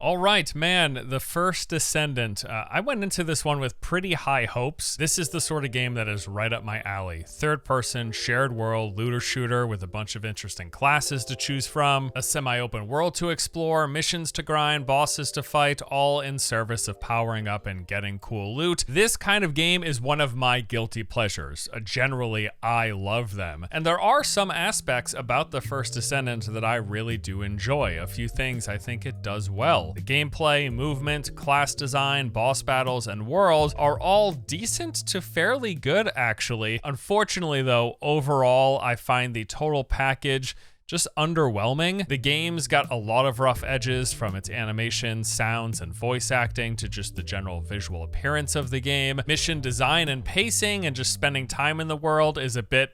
All right, man, the first Descendant. I went into this one with pretty high hopes. This is the sort of game that is right up my alley. Third person, shared world, looter shooter with a bunch of interesting classes to choose from, a semi-open world to explore, missions to grind, bosses to fight, all in service of powering up and getting cool loot. This kind of game is one of my guilty pleasures. Generally, I love them. And there are some aspects about the first Descendant that I really do enjoy. A few things I think it does well. The gameplay, movement, class design, boss battles, and world are all decent to fairly good, actually. Unfortunately, though, overall, I find the total package just underwhelming. The game's got a lot of rough edges, from its animation, sounds, and voice acting to just the general visual appearance of the game. Mission design and pacing and just spending time in the world is a bit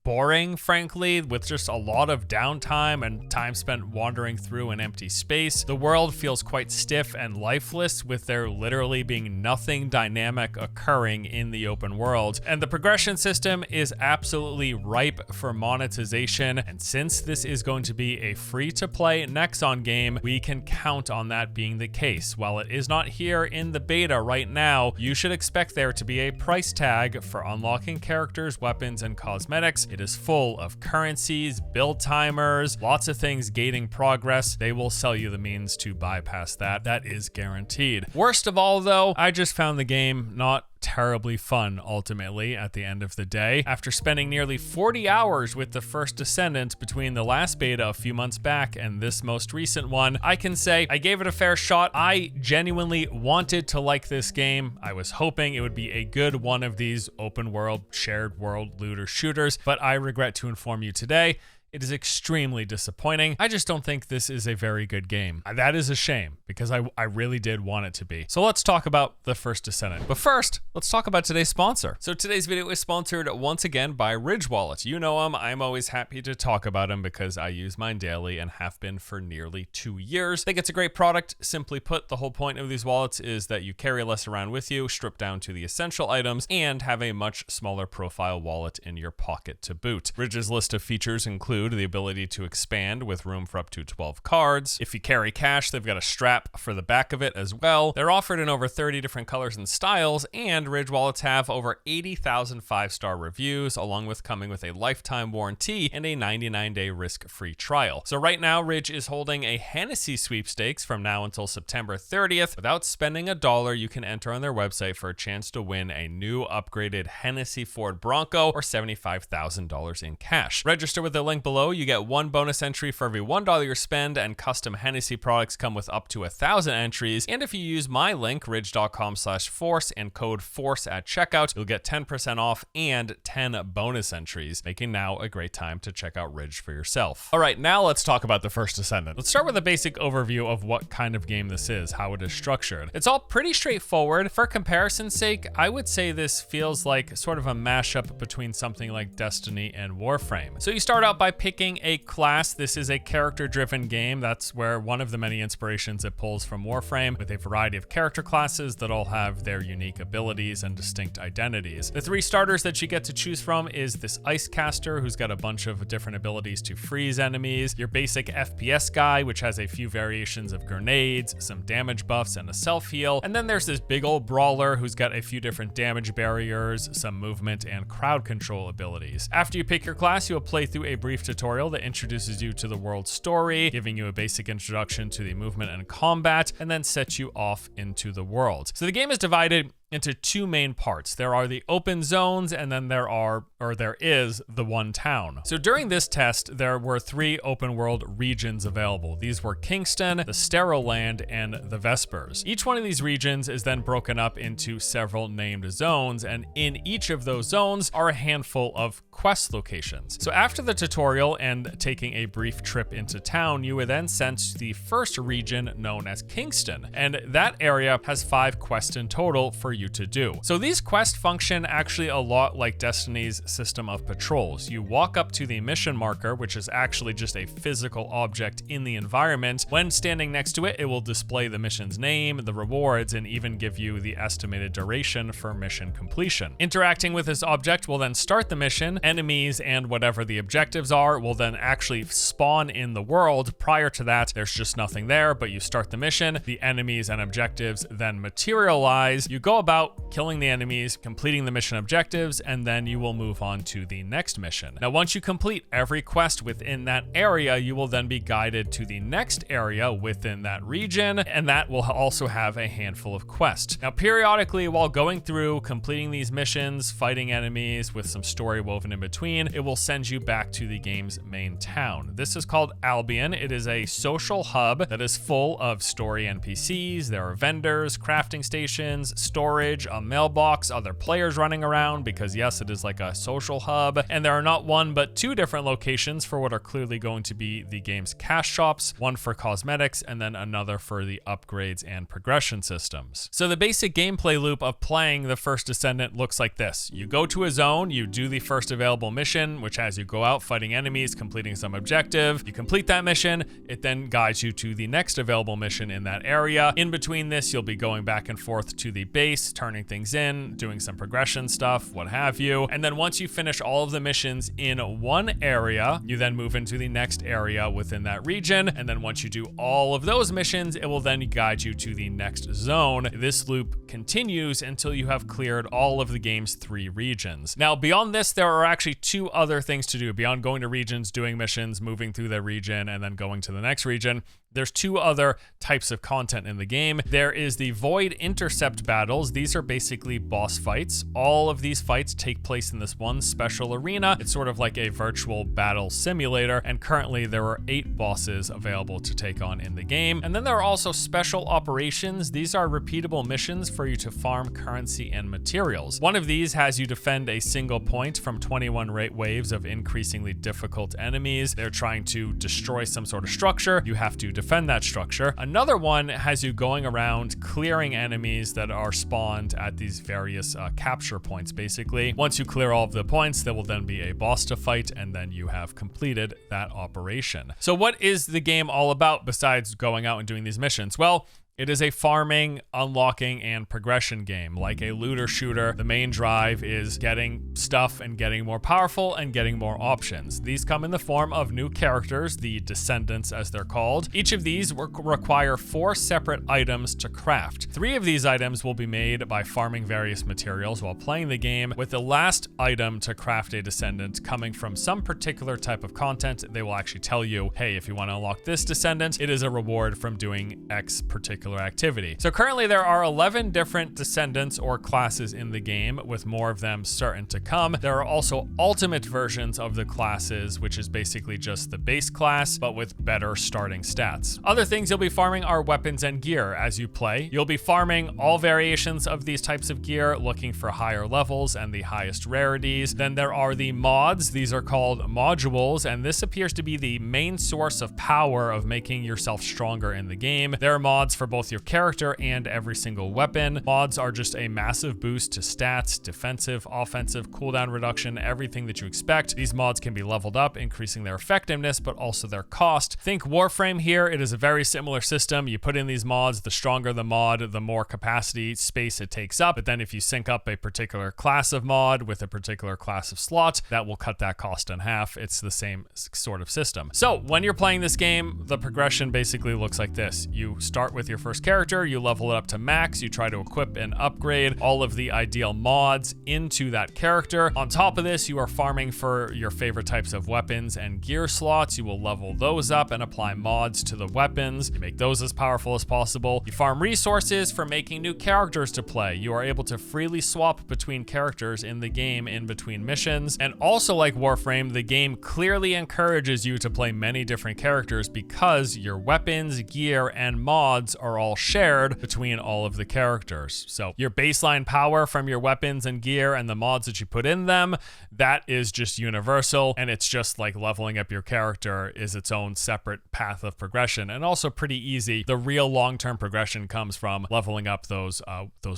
boring, frankly, with just a lot of downtime and time spent wandering through an empty space. The world feels quite stiff and lifeless, with there literally being nothing dynamic occurring in the open world. And the progression system is absolutely ripe for monetization, and since this is going to be a free-to-play Nexon game, we can count on that being the case. While it is not here in the beta right now, you should expect there to be a price tag for unlocking characters, weapons, and cosmetics. It is full of currencies, build timers, lots of things gating progress. They will sell you the means to bypass that. That is guaranteed. Worst of all, though, I just found the game not terribly fun ultimately at the end of the day. After spending nearly 40 hours with the first Descendant between the last beta a few months back and this most recent one, I can say I gave it a fair shot. I genuinely wanted to like this game. I was hoping it would be a good one of these open world, shared world looter shooters, but I regret to inform you today, it is extremely disappointing. I just don't think this is a very good game. That is a shame, because I really did want it to be. So let's talk about the first Descendant. But first, let's talk about today's sponsor. So today's video is sponsored once again by Ridge Wallet. You know him. I'm always happy to talk about him because I use mine daily and have been for nearly 2 years. I think it's a great product. Simply put, the whole point of these wallets is that you carry less around with you, strip down to the essential items, and have a much smaller profile wallet in your pocket to boot. Ridge's list of features include the ability to expand with room for up to 12 cards. If you carry cash, they've got a strap for the back of it as well. They're offered in over 30 different colors and styles, and Ridge wallets have over 80,000 5-star reviews, along with coming with a lifetime warranty and a 99-day risk-free trial. So right now, Ridge is holding a Hennessey sweepstakes from now until September 30th. Without spending $1, you can enter on their website for a chance to win a new upgraded Hennessey Ford Bronco or $75,000 in cash. Register with the link below. You get 1 bonus entry for every $1 you spend, and custom Hennessey products come with up to 1,000 entries. And if you use my link, ridge.com/force, and code FORCE at checkout, you'll get 10% off and 10 bonus entries, making now a great time to check out Ridge for yourself. All right, now let's talk about the first Descendant. Let's start with a basic overview of what kind of game this is, how it is structured. It's all pretty straightforward. For comparison's sake, I would say this feels like sort of a mashup between something like Destiny and Warframe. So you start out by picking a class. This is a character-driven game. That's where one of the many inspirations it pulls from Warframe, with a variety of character classes that all have their unique abilities and distinct identities. The 3 starters that you get to choose from is this Ice Caster, who's got a bunch of different abilities to freeze enemies, your basic FPS guy, which has a few variations of grenades, some damage buffs, and a self-heal, and then there's this big old brawler who's got a few different damage barriers, some movement, and crowd control abilities. After you pick your class, you'll play through a brief tutorial that introduces you to the world's story, giving you a basic introduction to the movement and combat, and then sets you off into the world. So the game is divided into 2 main parts. There are the open zones, and then there is the one town. So during this test, there were 3 open world regions available. These were Kingston, the Sterile Land, and the Vespers. Each one of these regions is then broken up into several named zones, and in each of those zones are a handful of quest locations. So after the tutorial and taking a brief trip into town, you were then sent to the first region known as Kingston, and that area has 5 quests in total for you you to do. So these quests function actually a lot like Destiny's system of patrols. You walk up to the mission marker, which is actually just a physical object in the environment. When standing next to it, it will display the mission's name, the rewards, and even give you the estimated duration for mission completion. Interacting with this object will then start the mission. Enemies and whatever the objectives are will then actually spawn in the world. Prior to that, there's just nothing there, but you start the mission. The enemies and objectives then materialize. You go about killing the enemies, completing the mission objectives, and then you will move on to the next mission. Now, once you complete every quest within that area, you will then be guided to the next area within that region, and that will also have a handful of quests. Now, periodically, while going through completing these missions, fighting enemies with some story woven in between, it will send you back to the game's main town. This is called Albion. It is a social hub that is full of story NPCs. There are vendors, crafting stations, storage, a mailbox, other players running around, because yes, it is like a social hub. And there are not one, but two different locations for what are clearly going to be the game's cash shops, one for cosmetics and then another for the upgrades and progression systems. So the basic gameplay loop of playing the first Descendant looks like this. You go to a zone, you do the first available mission, which has you go out fighting enemies, completing some objective. You complete that mission, it then guides you to the next available mission in that area. In between this, you'll be going back and forth to the base, turning things in, doing some progression stuff, what have you. And then once you finish all of the missions in one area, you then move into the next area within that region. And then once you do all of those missions, it will then guide you to the next zone. This loop continues until you have cleared all of the game's 3 regions. Now, beyond this, there are actually 2 other things to do. Beyond going to regions, doing missions, moving through the region, and then going to the next region, there's 2 other types of content in the game. There is the Void Intercept battles. These are basically boss fights. All of these fights take place in this one special arena. It's sort of like a virtual battle simulator, and currently there are 8 bosses available to take on in the game. And then there are also special operations. These are repeatable missions for you to farm currency and materials. One of these has you defend a single point from 21 waves of increasingly difficult enemies. They're trying to destroy some sort of structure. You have to defend that structure. Another one has you going around clearing enemies that are spawned at these various capture points, basically. Once you clear all of the points, there will then be a boss to fight, and then you have completed that operation. So what is the game all about besides going out and doing these missions? Well, it is a farming, unlocking, and progression game. Like a looter shooter, the main drive is getting stuff and getting more powerful and getting more options. These come in the form of new characters, the Descendants as they're called. Each of these require 4 separate items to craft. 3 of these items will be made by farming various materials while playing the game, with the last item to craft a Descendant coming from some particular type of content. They will actually tell you, hey, if you want to unlock this Descendant, it is a reward from doing X particular activity. So currently there are 11 different Descendants or classes in the game, with more of them certain to come. There are also ultimate versions of the classes, which is basically just the base class, but with better starting stats. Other things you'll be farming are weapons and gear as you play. You'll be farming all variations of these types of gear, looking for higher levels and the highest rarities. Then there are the mods. These are called modules, and this appears to be the main source of power of making yourself stronger in the game. There are mods for both your character and every single weapon. Mods are just a massive boost to stats, defensive, offensive, cooldown reduction, everything that you expect. These mods can be leveled up, increasing their effectiveness, but also their cost. Think Warframe here. It is a very similar system. You put in these mods, the stronger the mod, the more capacity, space it takes up. But then if you sync up a particular class of mod with a particular class of slot, that will cut that cost in half. It's the same sort of system. So when you're playing this game, the progression basically looks like this. You start with your first character, you level it up to max, you try to equip and upgrade all of the ideal mods into that character. On top of this, you are farming for your favorite types of weapons and gear slots. You will level those up and apply mods to the weapons. You make those as powerful as possible. You farm resources for making new characters to play. You are able to freely swap between characters in the game in between missions. And also like Warframe, the game clearly encourages you to play many different characters because your weapons, gear, and mods are are all shared between all of the characters. So your baseline power from your weapons and gear and the mods that you put in them, that is just universal, and it's just like leveling up your character is its own separate path of progression, and also pretty easy. The real long-term progression comes from leveling up those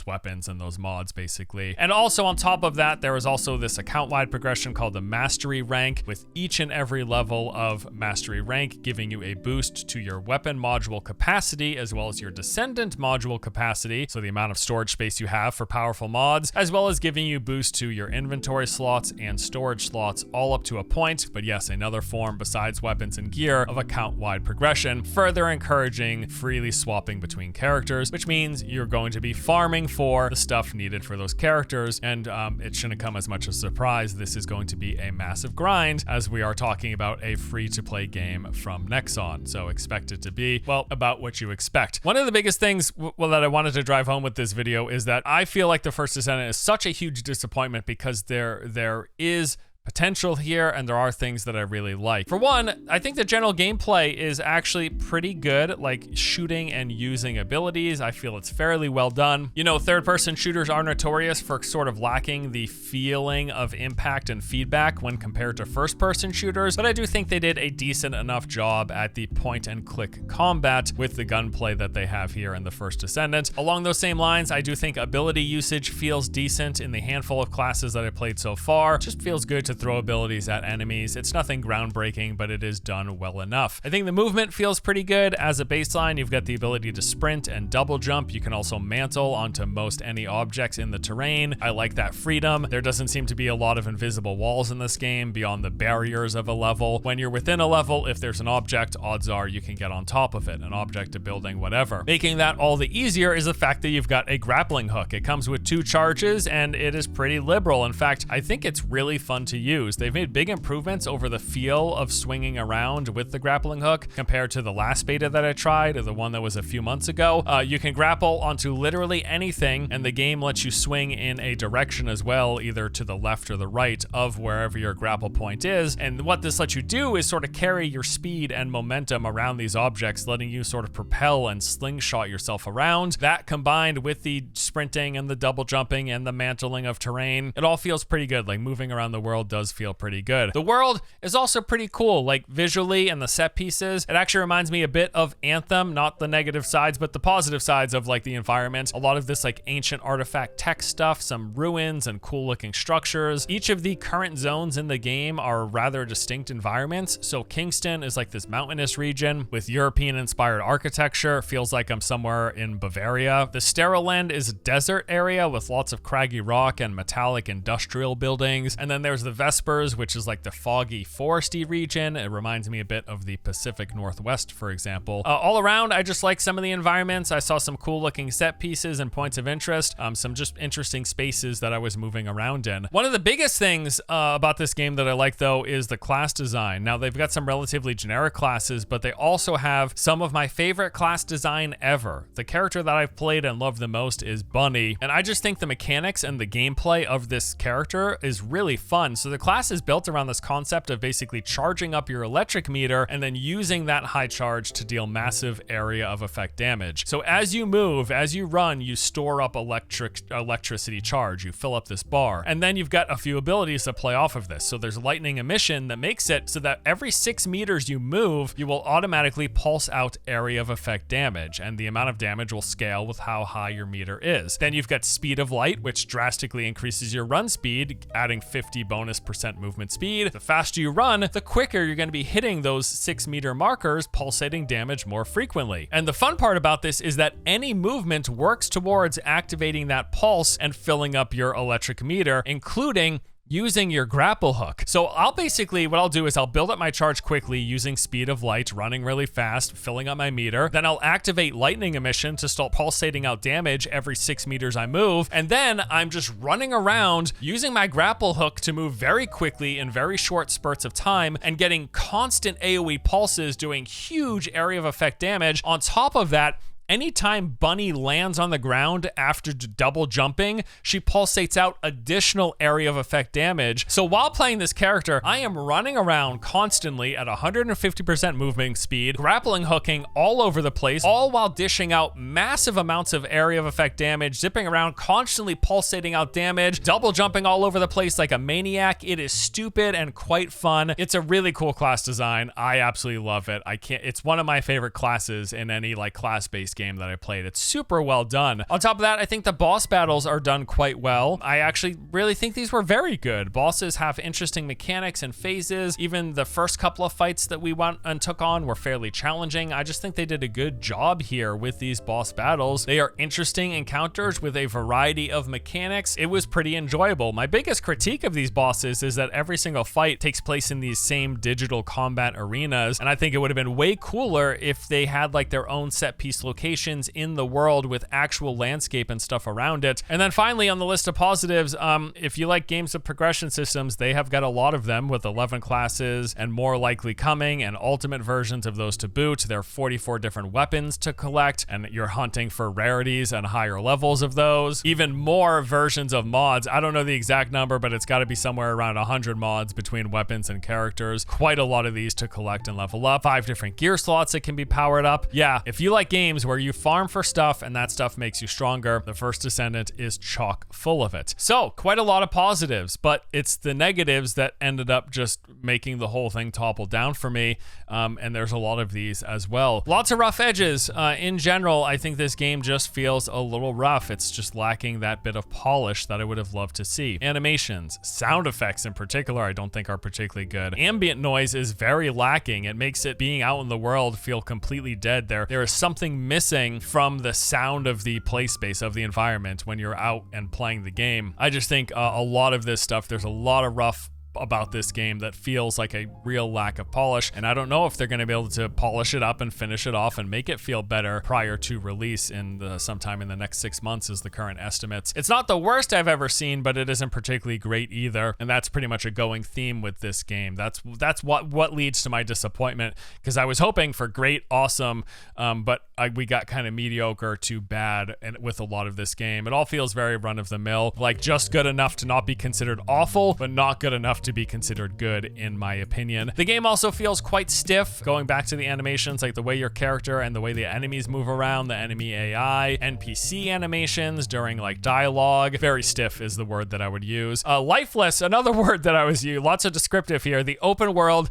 weapons and those mods, basically. And also on top of that, there is also this account-wide progression called the Mastery rank, with each and every level of Mastery rank giving you a boost to your weapon module capacity, as well as your Descendant module capacity, so the amount of storage space you have for powerful mods, as well as giving you boost to your inventory slots and storage slots, all up to a point. But yes, another form besides weapons and gear of account-wide progression, further encouraging freely swapping between characters, which means you're going to be farming for the stuff needed for those characters, and it shouldn't come as much as a surprise. This is going to be a massive grind, as we are talking about a free-to-play game from Nexon, so expect it to be, well, about what you expect. One of the biggest things that I wanted to drive home with this video is that I feel like the first Descendant is such a huge disappointment because there is potential here, and there are things that I really like. For one, I think the general gameplay is actually pretty good, like shooting and using abilities. I feel it's fairly well done. You know, third-person shooters are notorious for sort of lacking the feeling of impact and feedback when compared to first-person shooters, but I do think they did a decent enough job at the point-and-click combat with the gunplay that they have here in the first Descendant. Along those same lines, I do think ability usage feels decent in the handful of classes that I played so far. It just feels good to throw abilities at enemies. It's nothing groundbreaking, but it is done well enough. I think the movement feels pretty good. As a baseline, you've got the ability to sprint and double jump. You can also mantle onto most any objects in the terrain. I like that freedom. There doesn't seem to be a lot of invisible walls in this game beyond the barriers of a level. When you're within a level, if there's an object, odds are you can get on top of it, an object, a building, whatever. Making that all the easier is the fact that you've got a grappling hook. It comes with 2 charges, and it is pretty liberal. In fact, I think it's really fun to use. They've made big improvements over the feel of swinging around with the grappling hook compared to the last beta that I tried, or the one that was a few months ago. You can grapple onto literally anything, and the game lets you swing in a direction as well, either to the left or the right of wherever your grapple point is. And what this lets you do is sort of carry your speed and momentum around these objects, letting you sort of propel and slingshot yourself around. That combined with the sprinting and the double jumping and the mantling of terrain, it all feels pretty good. Like moving around the world does feel pretty good. The world is also pretty cool, like visually and the set pieces. It actually reminds me a bit of Anthem, not the negative sides, but the positive sides of like the environment. A lot of this like ancient artifact tech stuff, some ruins and cool looking structures. Each of the current zones in the game are rather distinct environments. So Kingston is like this mountainous region with European inspired architecture. Feels like I'm somewhere in Bavaria. The Sterile Land is a desert area with lots of craggy rock and metallic industrial buildings. And then there's the Vespers, which is like the foggy foresty region. It reminds me a bit of the Pacific Northwest, for example. All around, I just like some of the environments. I saw some cool looking set pieces and points of interest, some just interesting spaces that I was moving around in. One of the biggest things about this game that I like though is the class design. Now they've got some relatively generic classes, but they also have some of my favorite class design ever. The character that I've played and loved the most is Bunny, and I just think the mechanics and the gameplay of this character is really fun. So the class is built around this concept of basically charging up your electric meter and then using that high charge to deal massive area of effect damage. So as you move, as you run, you store up electricity charge. You fill up this bar, and then you've got a few abilities that play off of this. So there's lightning emission that makes it so that every 6 meters you move, you will automatically pulse out area of effect damage, and the amount of damage will scale with how high your meter is. Then you've got speed of light, which drastically increases your run speed, adding 50 bonus % movement speed. The faster you run, the quicker you're going to be hitting those 6 meter markers, pulsating damage more frequently. And the fun part about this is that any movement works towards activating that pulse and filling up your electric meter, including using your grapple hook. So what I'll do is I'll build up my charge quickly using speed of light, running really fast, filling up my meter. Then I'll activate lightning emission to start pulsating out damage every 6 meters I move. And then I'm just running around using my grapple hook to move very quickly in very short spurts of time and getting constant AoE pulses doing huge area of effect damage. On top of that, anytime Bunny lands on the ground after double jumping, she pulsates out additional area of effect damage. So while playing this character, I am running around constantly at 150% movement speed, grappling hooking all over the place, all while dishing out massive amounts of area of effect damage, zipping around, constantly pulsating out damage, double jumping all over the place like a maniac. It is stupid and quite fun. It's a really cool class design. I absolutely love it. It's one of my favorite classes in any like class-based game that I played. It's super well done. On top of that, I think the boss battles are done quite well. I actually really think these were very good. Bosses have interesting mechanics and phases. Even the first couple of fights that we went and took on were fairly challenging. I just think they did a good job here with these boss battles. They are interesting encounters with a variety of mechanics. It was pretty enjoyable. My biggest critique of these bosses is that every single fight takes place in these same digital combat arenas, and I think it would have been way cooler if they had like their own set piece locations in the world with actual landscape and stuff around it. And then finally on the list of positives, if you like games with progression systems, they have got a lot of them with 11 classes and more likely coming, and ultimate versions of those to boot. There are 44 different weapons to collect, and you're hunting for rarities and higher levels of those. Even more versions of mods. I don't know the exact number, but it's got to be somewhere around 100 mods between weapons and characters. Quite a lot of these to collect and level up. 5 different gear slots that can be powered up. Yeah, if you like games where you farm for stuff and that stuff makes you stronger, the first Descendant is chock full of it. So quite a lot of positives, but it's the negatives that ended up just making the whole thing topple down for me. And there's a lot of these as well. Lots of rough edges. In general, I think this game just feels a little rough. It's just lacking that bit of polish that I would have loved to see. Animations, sound effects in particular, I don't think are particularly good. Ambient noise is very lacking. It makes it being out in the world feel completely dead. There is something missing from the sound of the play space of the environment when you're out and playing the game. I just think a lot of this stuff, there's a lot of rough about this game that feels like a real lack of polish, and I don't know if they're going to be able to polish it up and finish it off and make it feel better prior to release in sometime in the next 6 months is the current estimates. It's not the worst I've ever seen, but it isn't particularly great either, and that's pretty much a going theme with this game. That's what leads to my disappointment, because I was hoping for great, awesome, but we got kind of mediocre to bad and with a lot of this game. It all feels very run-of-the-mill, like just good enough to not be considered awful, but not good enough to be considered good, in my opinion. The game also feels quite stiff, going back to the animations, like the way your character and the way the enemies move around, the enemy AI, NPC animations during like dialogue. Very stiff is the word that I would use. Lifeless, another word that I was using. Lots of descriptive here. The open world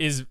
is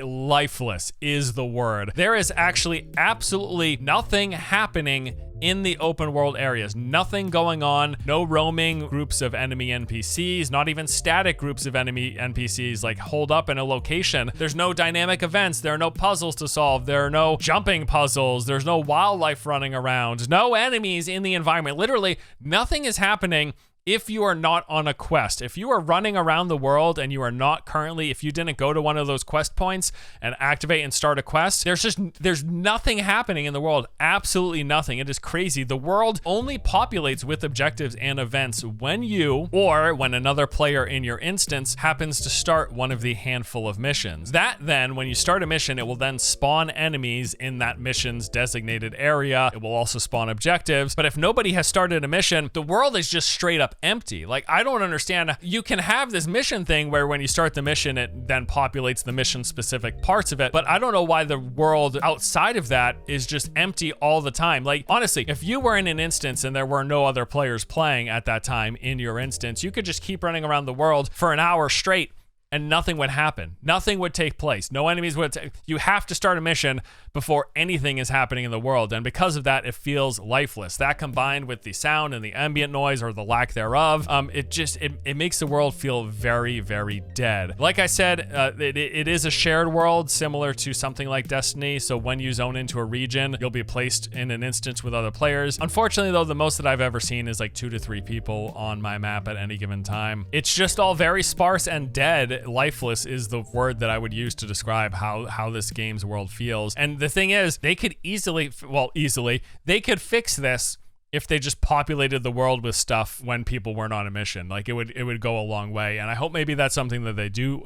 lifeless is the word. There is actually absolutely nothing happening in the open world areas. Nothing going on, no roaming groups of enemy NPCs, not even static groups of enemy NPCs like hold up in a location. There's no dynamic events, there are no puzzles to solve, there are no jumping puzzles, there's no wildlife running around, no enemies in the environment. Literally, nothing is happening if you are not on a quest. If you are running around the world and you are not currently, if you didn't go to one of those quest points and activate and start a quest, there's nothing happening in the world. Absolutely nothing. It is crazy. The world only populates with objectives and events when you, or when another player in your instance happens to start one of the handful of missions. That then, when you start a mission, it will then spawn enemies in that mission's designated area. It will also spawn objectives. But if nobody has started a mission, the world is just straight up empty. Like, I don't understand. You can have this mission thing where when you start the mission, it then populates the mission specific parts of it, but I don't know why the world outside of that is just empty all the time. Like, honestly, if you were in an instance and there were no other players playing at that time in your instance, you could just keep running around the world for an hour straight and nothing would happen. Nothing would take place. No enemies would. You have to start a mission before anything is happening in the world. And because of that, it feels lifeless. That combined with the sound and the ambient noise or the lack thereof, it makes the world feel very, very dead. Like I said, it is a shared world similar to something like Destiny. So when you zone into a region, you'll be placed in an instance with other players. Unfortunately, though, the most that I've ever seen is like 2 to 3 people on my map at any given time. It's just all very sparse and dead. Lifeless is the word that I would use to describe how this game's world feels. And the thing is, they could they could fix this if they just populated the world with stuff when people weren't on a mission. Like it would go a long way, and I hope maybe that's something that they do.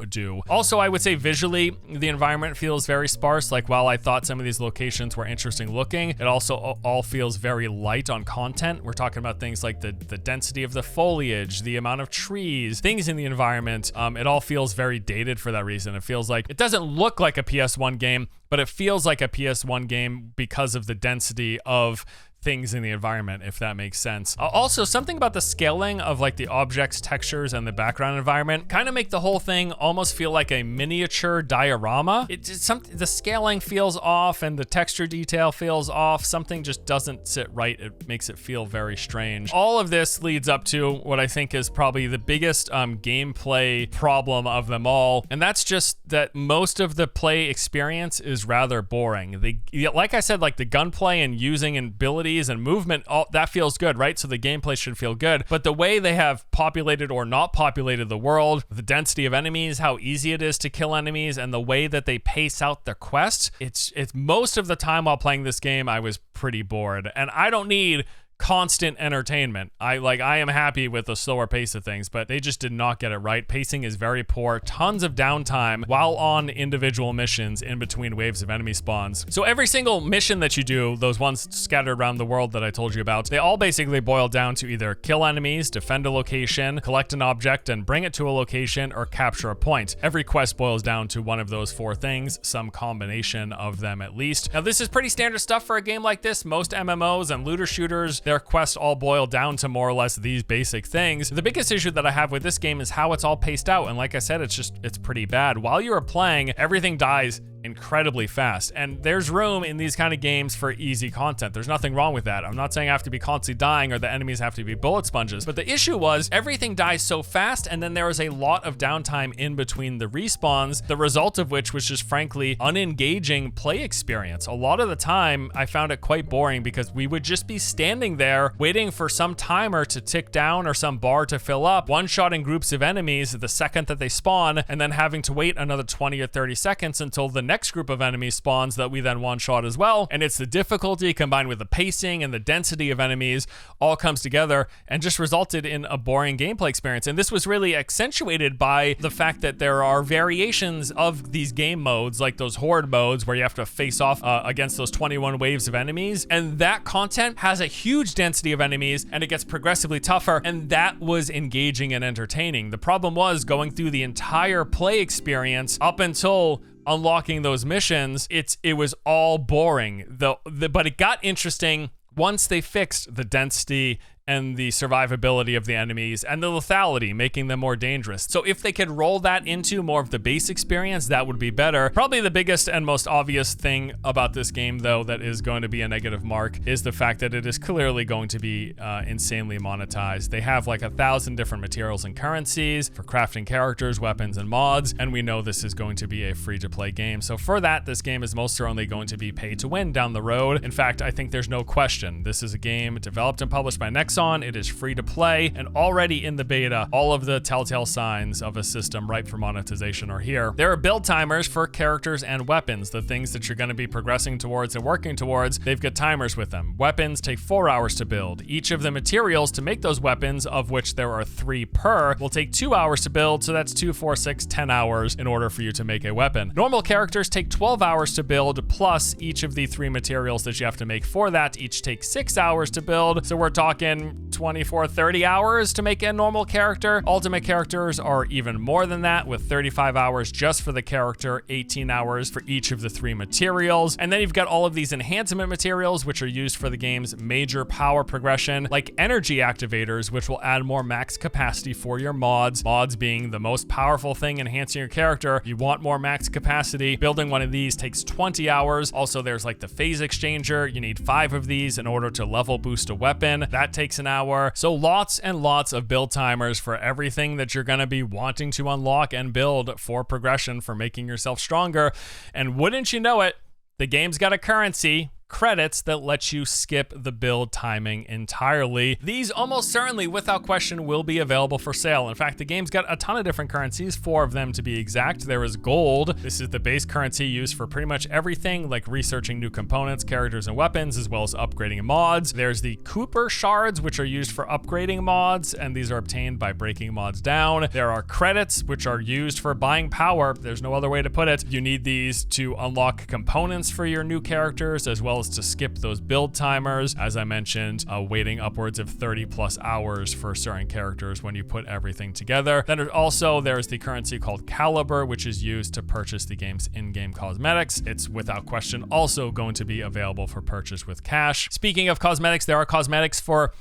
Also, I would say visually, the environment feels very sparse. Like while I thought some of these locations were interesting looking, it also all feels very light on content. We're talking about things like the density of the foliage, the amount of trees, things in the environment. It all feels very dated for that reason. It feels like it doesn't look like a PS1 game, but it feels like a PS1 game because of the density of things in the environment, if that makes sense. Also, something about the scaling of like the objects, textures, and the background environment kind of make the whole thing almost feel like a miniature diorama. The scaling feels off and the texture detail feels off. Something just doesn't sit right. It makes it feel very strange. All of this leads up to what I think is probably the biggest gameplay problem of them all, and that's just that most of the play experience is rather boring. Like I said, like the gunplay and using abilities and movement, all that feels good, right? So the gameplay should feel good, but the way they have populated or not populated the world, the density of enemies, how easy it is to kill enemies, and the way that they pace out the quests, it's most of the time while playing this game, I was pretty bored, and I don't need constant entertainment. I am happy with the slower pace of things, but they just did not get it right. Pacing is very poor, tons of downtime while on individual missions in between waves of enemy spawns. So every single mission that you do, those ones scattered around the world that I told you about, they all basically boil down to either kill enemies, defend a location, collect an object and bring it to a location, or capture a point. Every quest boils down to one of those four things, some combination of them at least. Now this is pretty standard stuff for a game like this. Most MMOs and looter shooters, their quests all boil down to more or less these basic things. The biggest issue that I have with this game is how it's all paced out, and like I said, it's pretty bad. While you are playing, everything dies incredibly fast, and there's room in these kind of games for easy content. There's nothing wrong with that. I'm not saying I have to be constantly dying or the enemies have to be bullet sponges, but the issue was everything dies so fast, and then there was a lot of downtime in between the respawns, the result of which was just frankly unengaging play experience. A lot of the time I found it quite boring because we would just be standing there waiting for some timer to tick down or some bar to fill up, one-shotting groups of enemies the second that they spawn, and then having to wait another 20 or 30 seconds until the next group of enemies spawns that we then one-shot as well. And it's the difficulty combined with the pacing and the density of enemies all comes together and just resulted in a boring gameplay experience. And this was really accentuated by the fact that there are variations of these game modes, like those horde modes where you have to face off against those 21 waves of enemies, and that content has a huge density of enemies and it gets progressively tougher, and that was engaging and entertaining. The problem was going through the entire play experience up until unlocking those missions, it was all boring. But it got interesting once they fixed the density and the survivability of the enemies and the lethality, making them more dangerous. So if they could roll that into more of the base experience, that would be better. Probably the biggest and most obvious thing about this game, though, that is going to be a negative mark is the fact that it is clearly going to be insanely monetized. They have like 1,000 different materials and currencies for crafting characters, weapons, and mods, and we know this is going to be a free-to-play game. So for that, this game is most certainly going to be pay to win down the road. In fact, I think there's no question. This is a game developed and published by Nexon. It is free to play, and already in the beta, all of the telltale signs of a system ripe for monetization are here. There are build timers for characters and weapons, the things that you're going to be progressing towards and working towards. They've got timers with them. Weapons take 4 hours to build. Each of the materials to make those weapons, of which there are 3 per, will take 2 hours to build, so that's 2, 4, 6, 10 hours in order for you to make a weapon. Normal characters take 12 hours to build, plus each of the 3 materials that you have to make for that each take 6 hours to build, so we're talking 24, 30 hours to make a normal character. Ultimate characters are even more than that, with 35 hours just for the character, 18 hours for each of the 3 materials. And then you've got all of these enhancement materials, which are used for the game's major power progression, like energy activators, which will add more max capacity for your mods. Mods being the most powerful thing enhancing your character. You want more max capacity. Building one of these takes 20 hours. Also, there's like the phase exchanger. You need 5 of these in order to level boost a weapon. That takes an hour. So lots and lots of build timers for everything that you're going to be wanting to unlock and build for progression, for making yourself stronger. And wouldn't you know it, the game's got a currency credits that let you skip the build timing entirely. These almost certainly, without question, will be available for sale. In fact, the game's got a ton of different currencies, 4 of them to be exact. There is gold. This is the base currency used for pretty much everything, like researching new components, characters, and weapons, as well as upgrading mods. There's the Cooper shards, which are used for upgrading mods, and these are obtained by breaking mods down. There are credits, which are used for buying power. There's no other way to put it. You need these to unlock components for your new characters, as well as to skip those build timers. As I mentioned, waiting upwards of 30 plus hours for certain characters when you put everything together. Then there's the currency called Caliber, which is used to purchase the game's in-game cosmetics. It's without question also going to be available for purchase with cash. Speaking of cosmetics, there are cosmetics for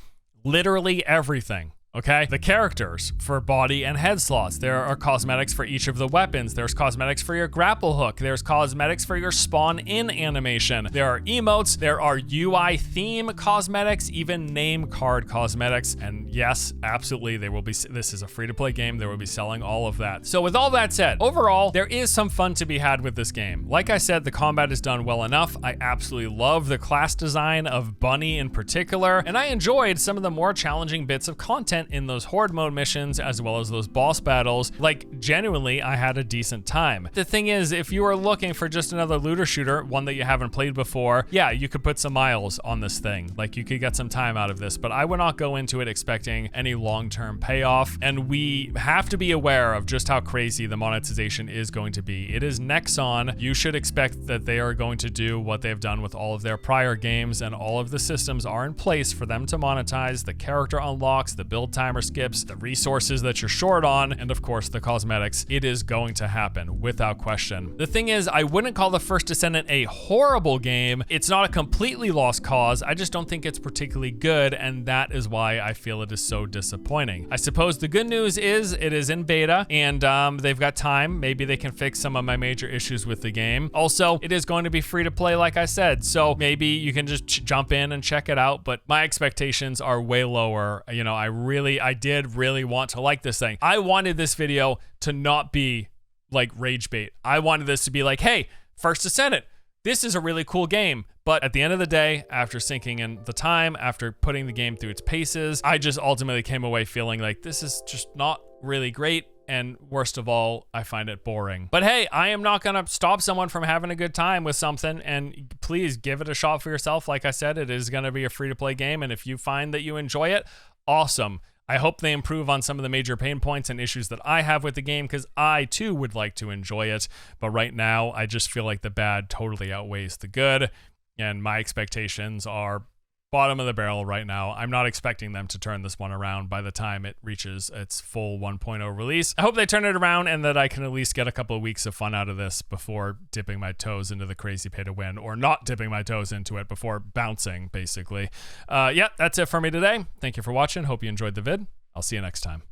literally everything. Okay, the characters for body and head slots. There are cosmetics for each of the weapons. There's cosmetics for your grapple hook. There's cosmetics for your spawn in animation. There are emotes. There are UI theme cosmetics, even name card cosmetics. And yes, absolutely, this is a free to play game. They will be selling all of that. So with all that said, overall, there is some fun to be had with this game. Like I said, the combat is done well enough. I absolutely love the class design of Bunny in particular, and I enjoyed some of the more challenging bits of content in those horde mode missions, as well as those boss battles. Like, genuinely, I had a decent time. The thing is, if you are looking for just another looter shooter, one that you haven't played before, yeah, you could put some miles on this thing. Like, you could get some time out of this, but I would not go into it expecting any long-term payoff. And we have to be aware of just how crazy the monetization is going to be. It is Nexon. You should expect that they are going to do what they've done with all of their prior games, and all of the systems are in place for them to monetize the character unlocks, the build timer skips, the resources that you're short on, and of course the cosmetics. It is going to happen without question. The thing is, I wouldn't call the first Descendant a horrible game. It's not a completely lost cause. I just don't think it's particularly good, and that is why I feel it is so disappointing. I suppose the good news is it is in beta, and they've got time. Maybe they can fix some of my major issues with the game. Also, it is going to be free to play, like I said, so maybe you can just jump in and check it out, but my expectations are way lower. You know, I did really want to like this thing. I wanted this video to not be like rage bait. I wanted this to be like, hey, first Descendant, this is a really cool game. But at the end of the day, after sinking in the time, after putting the game through its paces, I just ultimately came away feeling like this is just not really great. And worst of all, I find it boring. But hey, I am not gonna stop someone from having a good time with something, and please give it a shot for yourself. Like I said, it is gonna be a free-to-play game, and if you find that you enjoy it, awesome. I hope they improve on some of the major pain points and issues that I have with the game, because I too would like to enjoy it. But right now, I just feel like the bad totally outweighs the good, and my expectations are bottom of the barrel right now. I'm not expecting them to turn this one around by the time it reaches its full 1.0 release. I hope they turn it around and that I can at least get a couple of weeks of fun out of this before dipping my toes into the crazy pay to win, or not dipping my toes into it before bouncing, basically. Yeah, that's it for me today. Thank you for watching. Hope you enjoyed the vid. I'll see you next time.